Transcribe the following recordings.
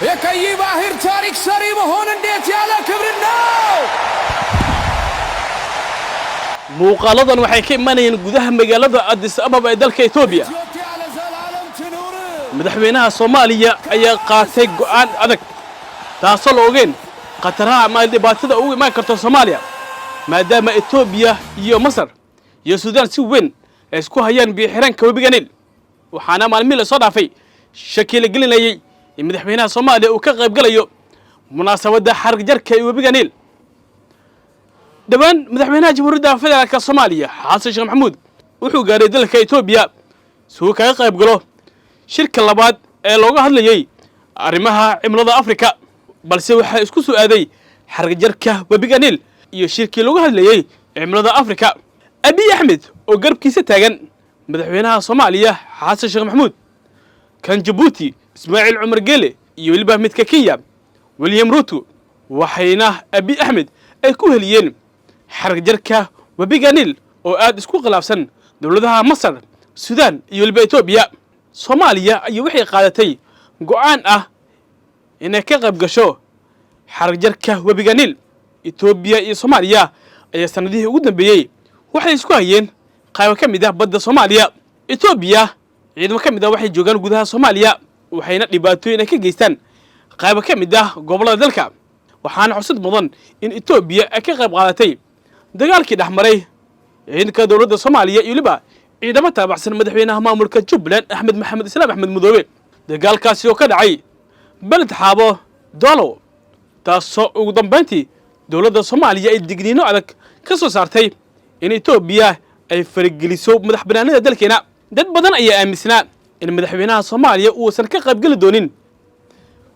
የቀይ ባህር ታሪክ ሰሪ መሆን እንዴት ያለ ክብር ነው! muuqaaladan waxay ka imanayeen gudaha magaalada Addis Ababa ee dalka Itoobiya. madaxweynaha Soomaaliya ayaa qaatay go'aan adag taasoo la ogeyn qataraha ama dhibaatada ugu iman karto Soomaaliya maadaama Itoobiya iyo Masar iyo Suudaan si weyn ay isku hayaan biyo-xiranka wabiga Niil waxaana maalmihi la soo dhaafay shaki la gelinayay in madaxweynaha Soomaaliya uu ka qayb galayo munaasabadda xarig jarka ee wabiga Niil. دبان مدحوينها جمهورية فدرالك الصومالية حسن شيخ محمود wuxuu gaaray dalka Itoobiya soo kaga qayb galo shirka labaad ee looga hadlayay arrimaha cimilada Afrika balse waxa isku soo aaday xarig jarka wabiga Niil iyo shirkii looga hadlayay cimilada Afrika. Abi Axmed oo garabkiisa taagan madaxweynaha Soomaaliya Xasan Sheekh Maxamuud kan Djibouti Ismaaciil Cumar Geele iyo waliba midka Kenya William Ruto waxayna Abi Axmed ay ku heliyeen xarig jarka wabiga Niil oo aad isku khilaafsan dawladaha Masar Suudaan iyo waliba Itoobiya. Soomaaliya ay waxay qaadatay go'aan ah inay ka qayb gasho xarig jarka wabiga Niil. Itoobiya iyo Soomaaliya ayaa sanadihii ugu dambeeyay waxay isku hayeen qayb ka mid ah badda Soomaaliya. Itoobiya ciidamo ka mid ah waxay joogaan gudaha Soomaaliya waxayna dhibaatooyin ka geystaan qayb ka mid ah gobolada dalka. waxaana xusud mudan in Itoobiya ay ka qayb qaadatay dagaalkii dhaxmaray ciidanka dawladda Soomaaliya iyo waliba ciidamo taabacsan madaxweynaha maamulka Jubbaland Axmed Maxamed Islaam Axmed Mudoobe. dagaalkaasi oo ka dhacay balad xaabo Dolo taasoo ugu dambeyntii dawladda Soomaaliya ay digniino adag ka soo saartay in Itoobiya ay farageliso madaxbannaanida dalkeena. dad badan ayaa aaminsanaa in madaxweynaha Soomaaliya uusan ka qayb gali doonin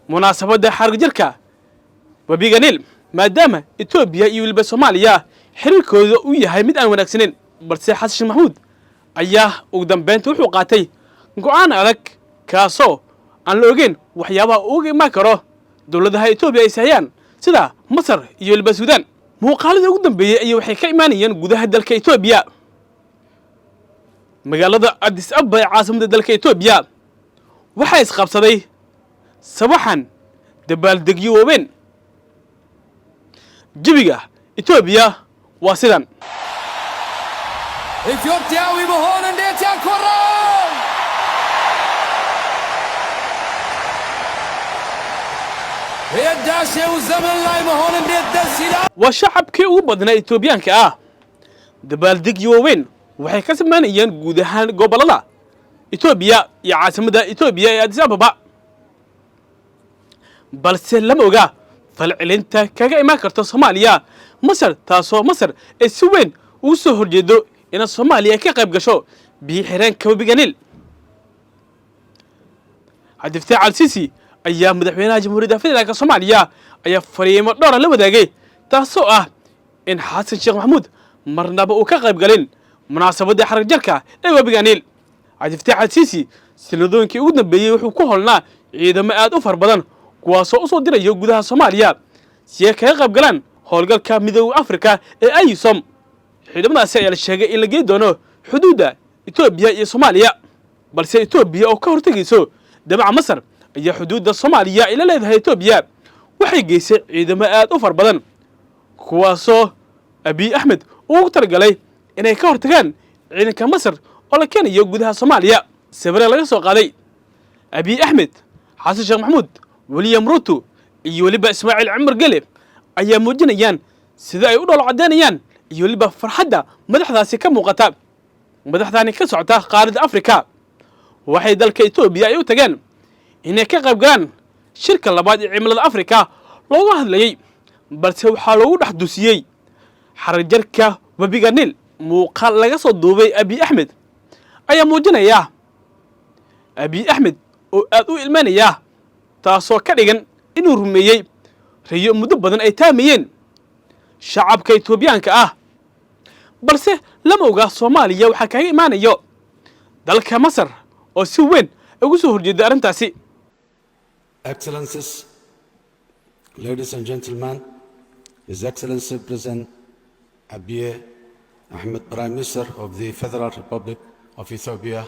munaasabadda xarig jarka wabiga Niil maadaama Itoobiya iyo waliba Soomaaliya xiriirkooda uu yahay mid aan wanaagsaneyn. balse Xasan Sheekh Maxamuud ayaa ugu dambeyntii wuxuu qaatay go'aan adag kaasoo aan la ogeyn waxyaabaha uga iman karo dawladaha Itoobiya ay sayaan sida Masar iyo waliba Suudaan. muuqaalada ugu dambeeyay ay waxay ka imaanayeen gudaha dalka Itoobiya magaalada Addis Ababa ee caasimadda dalka Itoobiya waxay isqabsaday sabaxan dabaaldegyo waaweyn. jawiga Itoobiya waa sidan. ኢትዮጵያዊ መሆን እንዴት ያኮራል! የዳሴው ዘመን ላይ መሆን እንዴት ደስ ይላል! waa shacabkii ugu badnaa Itoobiyaanka ah. dabaaldegyo waaweyn waxay ka sameynayeen guud ahaan gobolada Itoobiya iyo caasimadda Itoobiya ee Addis Ababa. balse lama oga falcelinta kaga iman karta Soomaaliya Masar taasoo Masar ay si weyn ugu soo horjeedo in Soomaaliya ka qayb gasho biyo-xiranka wabiga Niil. Cabdi Al-Sisi ayaa madaxweynaha Jamhuuriyadda Federaalka Soomaaliya ayaa fariimo dhowr la wadaagay taasoo ah in Xasan Sheekh Maxamuud marnaba uu ka qayb galin munaasabadda xarig jarka ee wabiga Niil. Cabdi Al-Sisi sanadooyinkii ugu dambeeyay wuxuu ku holnaa ciidamo aad u far badan kuwaasoo u soo dirayo gudaha Soomaaliya si ay kaga qayb galaan howlgalka midowga Afrika ee AYSOM. ciidamadaasi ayaa la sheegay in la geey doono xuduudda Itoobiya iyo Soomaaliya balse Itoobiya oo ka hortagayso damaca Masar ayaa xuduudda Soomaaliya ila leedahay Itoobiya waxay geysay ciidamo aad u far badan kuwaasoo Abi Axmed uu talagalay inay ka hortagaan ciidanka Masar oo la keenayo gudaha Soomaaliya. sawir laga soo qaaday Abi Axmed Xasan Sheekh Maxamuud William Ruto iyo waliba Ismaaciil Cumar Geele ayaa muujinayaan sida ay u dholo cadeynayaan iyo waliba farxadda madaxdaasi ka muuqata. madaxdaani ka socota qaaradda Afrika waxay dalka Itoobiya ay u tageen inay ka qayb galaan shirka labaad ee cimilada Afrika looga hadlayay balse waxaa loogu dhex dusiyay xarig jarka wabiga Niil. muuqaal laga soo duubay Abi Axmed ayaa muujinaya Abi Axmed oo aad u ilmaanaya taasoo ka dhigan inuu rumeeyay riyo muddo badan ay taamayeen shacabka Itoobiyaanka ah. balse lama oga Soomaaliya waxa kaga imaanayo dalka Masar oo si weyn ugu soo horjeeda arrintaasi. Excellencies, ladies and gentlemen, His Excellency President Abi Axmed, Prime Minister of the Federal Republic of Ethiopia,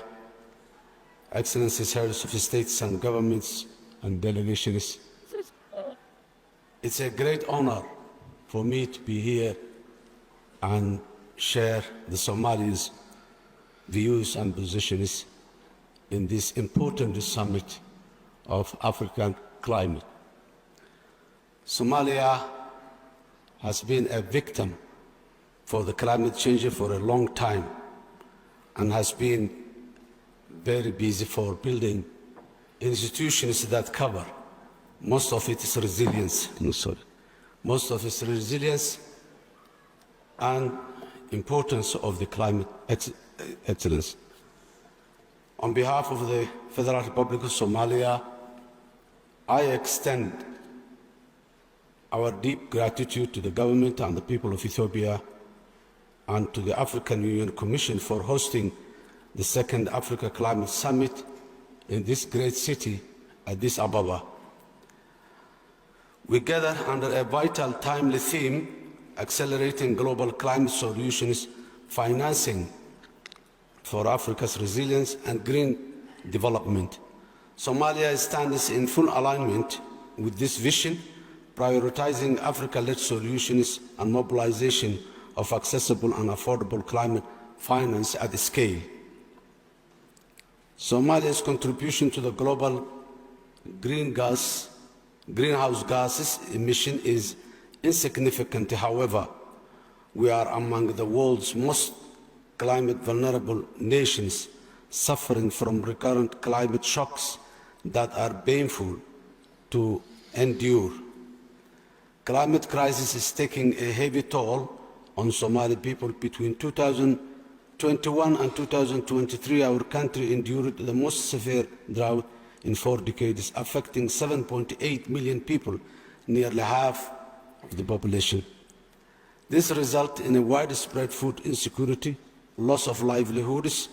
Excellencies, Heads of States and Governments and delegations, It's a great honor for me to be here and share the Somalis' views and positions in this important summit of African climate. Somalia has been a victim for the climate change for a long time and has been very busy for building institutions that cover most of its resilience, and importance of the climate excellence. On behalf of the Federal Republic of Somalia, I extend our deep gratitude to the government and the people of Ethiopia and to the African Union Commission for hosting the second Africa Climate Summit in this great city, Addis Ababa. We gather under a vital, timely theme, accelerating global climate solutions, financing for Africa's resilience and green development. Somalia stands in full alignment with this vision, prioritizing Africa-led solutions and mobilization of accessible and affordable climate finance at scale. Somalia's contribution to the global greenhouse gases emission is insignificant. However, we are among the world's most climate vulnerable nations, suffering from recurrent climate shocks that are painful to endure. Climate crisis is taking a heavy toll on Somali people. Between 2021 and 2023, our country endured the most severe drought in 4 decades, affecting 7.8 million people, nearly half of the population. This resulted in a widespread food insecurity, loss of livelihoods,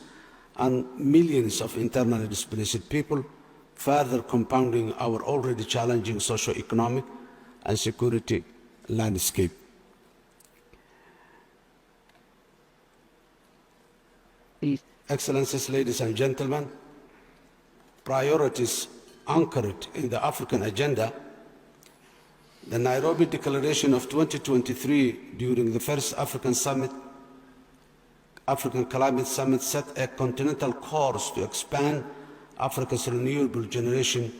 and millions of internally displaced people, further compounding our already challenging socio-economic and security landscape. Excellencies, ladies and gentlemen, priorities anchored in the African agenda, the Nairobi Declaration of 2023 during the first African Climate Summit set a continental course to expand Africa's renewable generation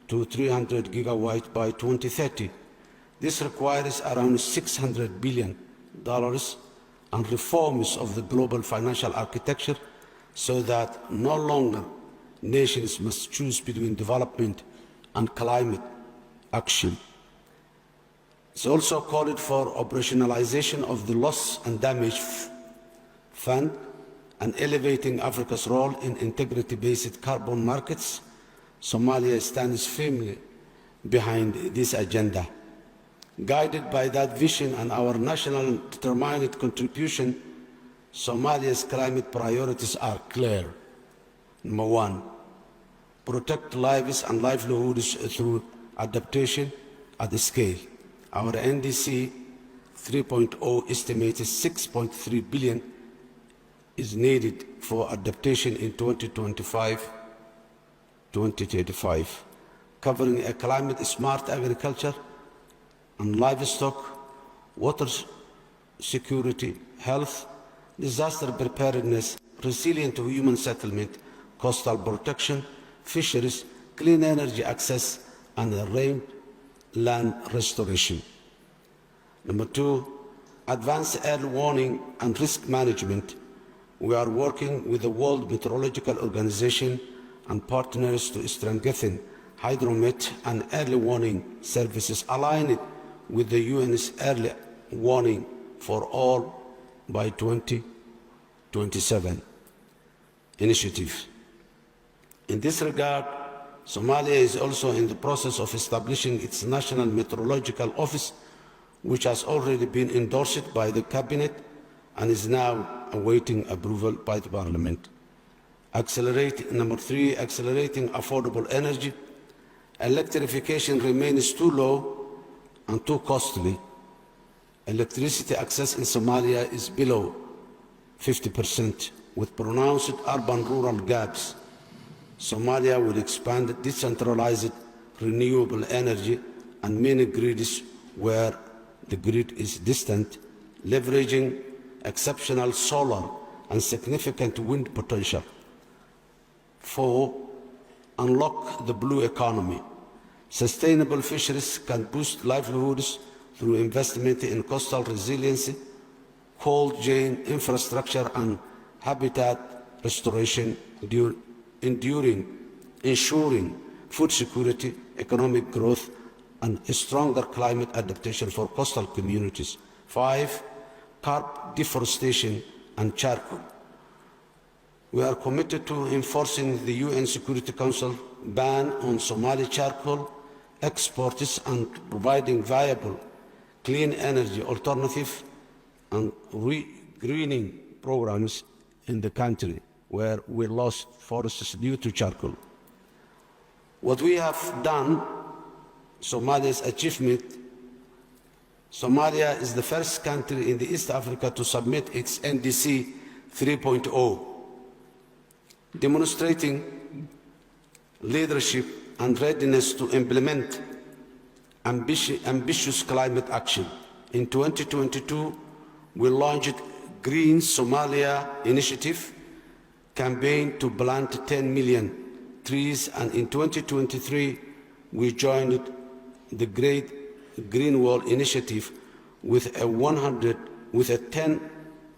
to 300 gigawatts by 2030. This requires around $600 billion and reforms of the global financial architecture so that no longer nations must choose between development and climate action. It's also called for operationalization of the loss and damage fund and elevating Africa's role in integrity-based carbon markets. Somalia stands firmly behind this agenda. Guided by that vision and our national determined contribution, Somalia's climate priorities are clear. Number one, protect lives and livelihoods through adaptation at scale. Our NDC 3.0 estimated $6.3 billion is needed for adaptation in 2025-2035, covering a climate-smart agriculture and livestock, water security, health, disaster preparedness, resilient human settlement, coastal protection, fisheries, clean energy access, and land restoration. Number two, advanced early warning and risk management. We are working with the World Meteorological Organization and partners to strengthen hydromet and early warning services aligned with the UN's early warning for all by 2027 initiative. In this regard, Somalia is also in the process of establishing its National Meteorological Office, which has already been endorsed by the Cabinet and is now awaiting approval by the Parliament. Number three, accelerating affordable energy. Electrification remains too low and too costly. Electricity access in Somalia is below 50%, with pronounced urban-rural gaps. Somalia will expand decentralized renewable energy and mini grids where the grid is distant, leveraging exceptional solar and significant wind potential. 4. Unlock the blue economy. Sustainable fisheries can boost livelihoods through investment in coastal resiliency, cold chain infrastructure, and habitat restoration, ensuring food security, economic growth, and stronger climate adaptation for coastal communities. 5. Curb deforestation and charcoal. We are committed to enforcing the UN Security Council ban on Somali charcoal exports and providing viable clean energy alternative and greening programs in the country where we lost forests due to charcoal. What we have done, Somalia's achievement, Somalia is the first country in the East Africa to submit its NDC 3.0, demonstrating leadership and readiness to implement ambitious climate action. In 2022, we launched Green Somalia Initiative campaign to plant 10 million trees, and in 2023, we joined the Great Green Wall Initiative with a 10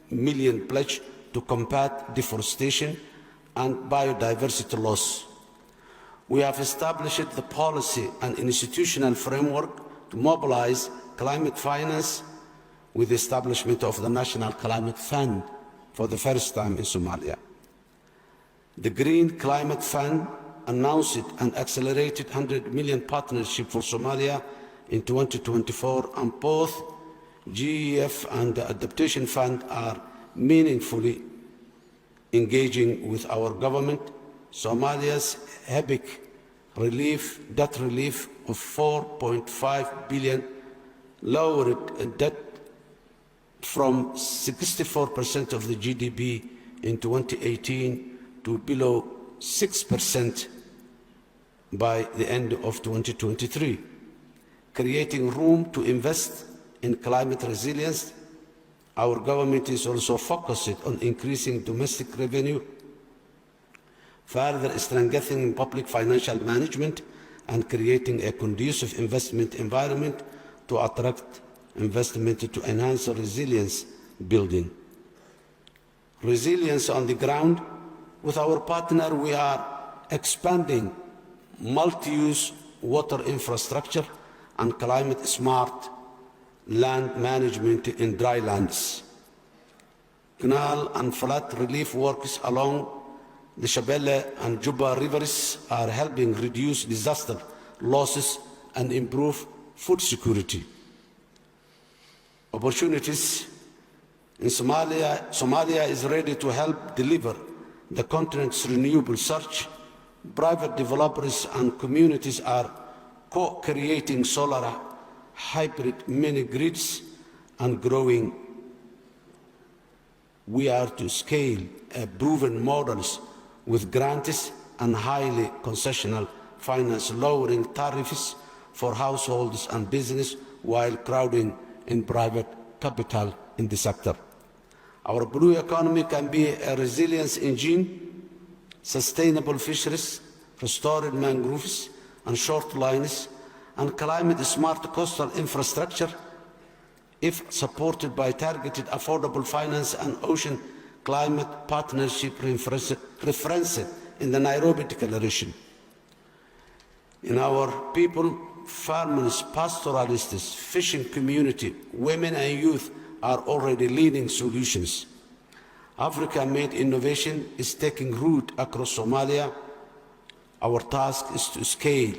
million pledge to combat deforestation and biodiversity loss. We have established the policy and institutional framework to mobilize climate finance with the establishment of the National Climate Fund for the first time in Somalia. The Green Climate Fund announced an accelerated 100 million partnership for Somalia in 2024, and both GEF and the Adaptation Fund are meaningfully engaging with our government. Somalia's epic debt relief of 4.5 billion lowered debt from 64% of the GDP in 2018 to below 6% by the end of 2023, creating room to invest in climate resilience. Our government is also focused on increasing domestic revenue, further strengthening public financial management, and creating a conducive investment environment to attract investment to enhance resilience building. Resilience on the ground. With our partner, we are expanding multi-use water infrastructure and climate-smart land management in dry lands. Canal and flood relief works along the Shabelle and Juba rivers are helping reduce disaster losses and improve food security. Opportunities in Somalia. Somalia is ready to help deliver the continent's renewable surge. Private developers and communities are co-creating solar hybrid mini-grids and growing. We are to scale proven models with grants and highly concessional finance, lowering tariffs for households and business while crowding in private capital in the sector. Our blue economy can be a resilience engine, sustainable fisheries, restored mangroves and shorelines, and climate-smart coastal infrastructure, if supported by targeted affordable finance and ocean climate partnership referenced in the Nairobi Declaration. In our people, farmers, pastoralists, fishing community, women and youth are already leading solutions. Africa-made innovation is taking root across Somalia. Our task is to scale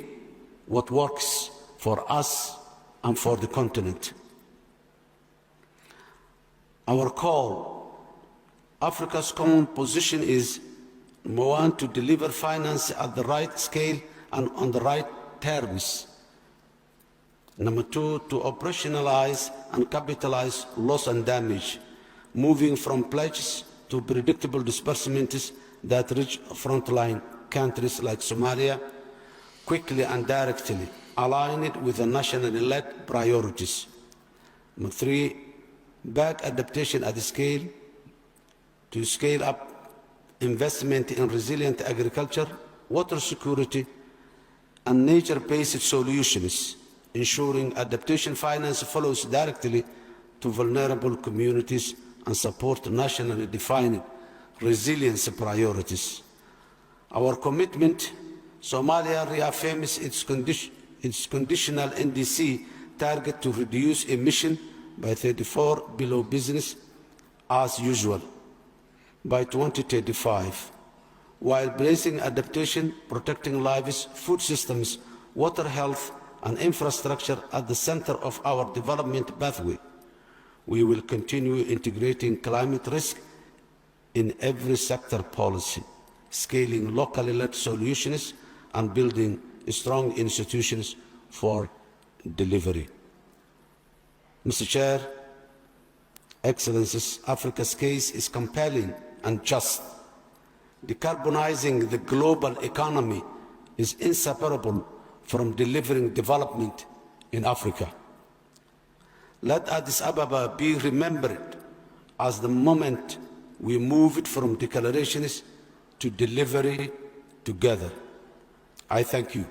what works for us and for the continent. Our call, Africa's common position is, number one, to deliver finance at the right scale and on the right terms. Number two, to operationalize and capitalize loss and damage, moving from pledges to predictable disbursements that reach frontline countries like Somalia. quickly and directly, align it with the nationally led priorities. Number three, back adaptation at scale to scale up investment in resilient agriculture, water security, and nature-based solutions, ensuring adaptation finance follows directly to vulnerable communities and support nationally defined resilience priorities. Our commitment, Somalia reaffirms its conditional NDC target to reduce emission by 34 below business as usual by 2035, while placing adaptation, protecting lives, food systems, water health, and infrastructure at the center of our development pathway. We will continue integrating climate risk in every sector policy, scaling locally led solutions, and building strong institutions for delivery. Mr. Chair, Excellencies, Africa's case is compelling and just. Decarbonizing the global economy is inseparable from delivering development in Africa. Let Addis Ababa be remembered as the moment we moved from declarations to delivery together. I thank you.